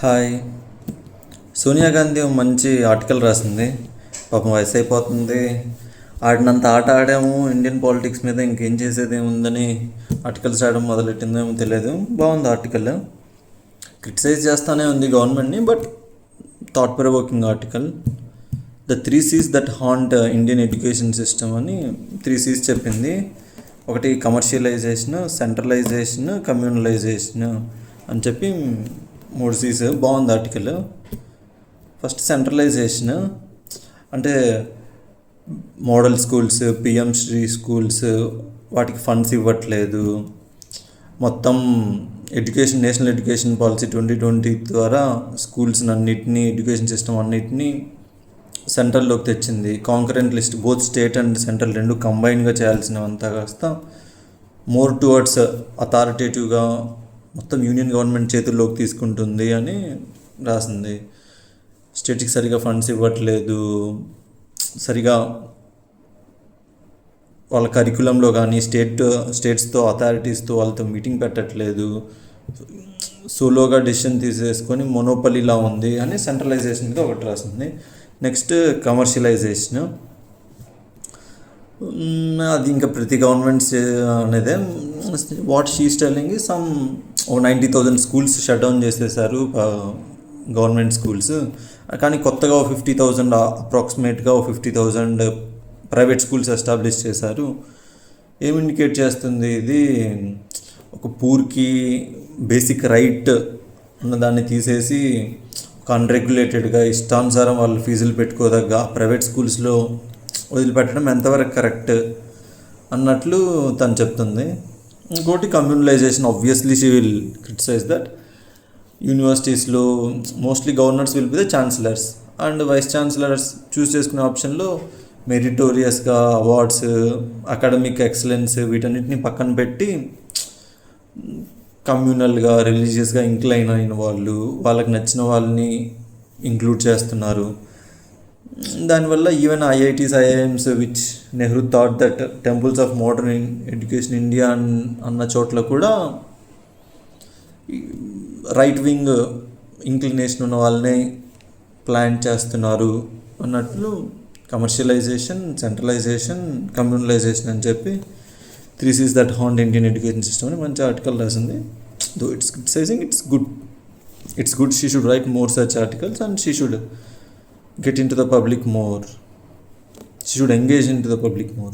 Hi. Sonia Gandhi ఓ మంచి article రాసింది. పాపం వయసు అయిపోతుంది, ఆడినంత ఆట ఆడాము, ఇండియన్ పాలిటిక్స్ మీద ఇంకేం చేసేది ఏముందని ఆర్టికల్స్ రాయడం మొదలెట్టిందేమో తెలియదు. బాగుంది ఆర్టికల్. క్రిటిసైజ్ చేస్తానే ఉంది గవర్నమెంట్ని, but thought provoking article. The 3 C's that haunt Indian education system అని 3 C's చెప్పింది. ఒకటి కమర్షియలైజేషన్, సెంట్రలైజేషన్, కమ్యూనలైజేషన్ అని చెప్పి 3 C's. బాగుంది ఆర్టికల్. ఫస్ట్ సెంట్రలైజేషన్ అంటే model schools, PM Shri schools, వాటికి ఫండ్స్ ఇవ్వట్లేదు. మొత్తం నేషనల్ ఎడ్యుకేషన్ పాలసీ 2020 ద్వారా స్కూల్స్ అన్నిటినీ, ఎడ్యుకేషన్ సిస్టమ్ అన్నిటినీ సెంట్రల్లోకి తెచ్చింది. Concurrent list, both state and central రెండు కంబైన్గా చేయాల్సినవంతా కాస్త మోర్ టువర్డ్స్ అథారిటేటివ్గా మొత్తం యూనియన్ గవర్నమెంట్ చేతుల్లోకి తీసుకుంటుంది అని రాసింది. స్టేట్కి సరిగా ఫండ్స్ ఇవ్వట్లేదు, సరిగా వాళ్ళ కరికులంలో కానీ స్టేట్స్తో అథారిటీస్తో వాళ్ళతో మీటింగ్ పెట్టట్లేదు, సోలోగా డెసిషన్ తీసేసుకొని మొనోపలీలా ఉంది అని సెంట్రలైజేషన్గా ఒకటి రాసింది. Next commercialisation. అది ఇంకా ప్రతి గవర్నమెంట్స్ అనేదే. What she's telling some 90,000 schools shut down చేసేసారు, గవర్నమెంట్ స్కూల్స్. కానీ కొత్తగా 50,000 అప్రాక్సిమేట్గా 50,000 ప్రైవేట్ స్కూల్స్ ఎస్టాబ్లిష్ చేశారు. ఏం ఇండికేట్ చేస్తుంది ఇది? ఒక పూర్కి బేసిక్ రైట్ ఉన్నదాన్ని తీసేసి ఒక అన్రెగ్యులేటెడ్గా ఇష్టానుసారం వాళ్ళు ఫీజులు పెట్టుకోదగ్గ ప్రైవేట్ స్కూల్స్లో వదిలిపెట్టడం ఎంతవరకు కరెక్ట్ అన్నట్లు తను చెప్తుంది. ఇంకోటి communalisation. Obviously she will criticise that యూనివర్సిటీస్లో mostly governors will be the chancellors and vice chancellors choose చేసుకునే ఆప్షన్లో మెరిటోరియస్గా అవార్డ్స్, అకాడమిక్ ఎక్సలెన్స్ వీటన్నిటిని పక్కన పెట్టి కమ్యూనల్గా, రిలీజియస్గా ఇంక్లైన్ అయిన వాళ్ళు, వాళ్ళకి నచ్చిన వాళ్ళని ఇంక్లూడ్ చేస్తున్నారు. దానివల్ల even IITs, IIMs which Nehru thought that temples of modern education India అన్న చోట్ల కూడా రైట్ వింగ్ ఇంక్లినేషన్ ఉన్న వాళ్ళనే ప్లాన్ చేస్తున్నారు అన్నట్లు కమర్షియలైజేషన్, సెంట్రలైజేషన్, కమ్యూనలైజేషన్ అని చెప్పి 3 C's that haunt Indian education system అని మంచి ఆర్టికల్ రాసింది. Though it's criticising, it's good. She should write more such articles and she should get into the public more. She should engage into the public more.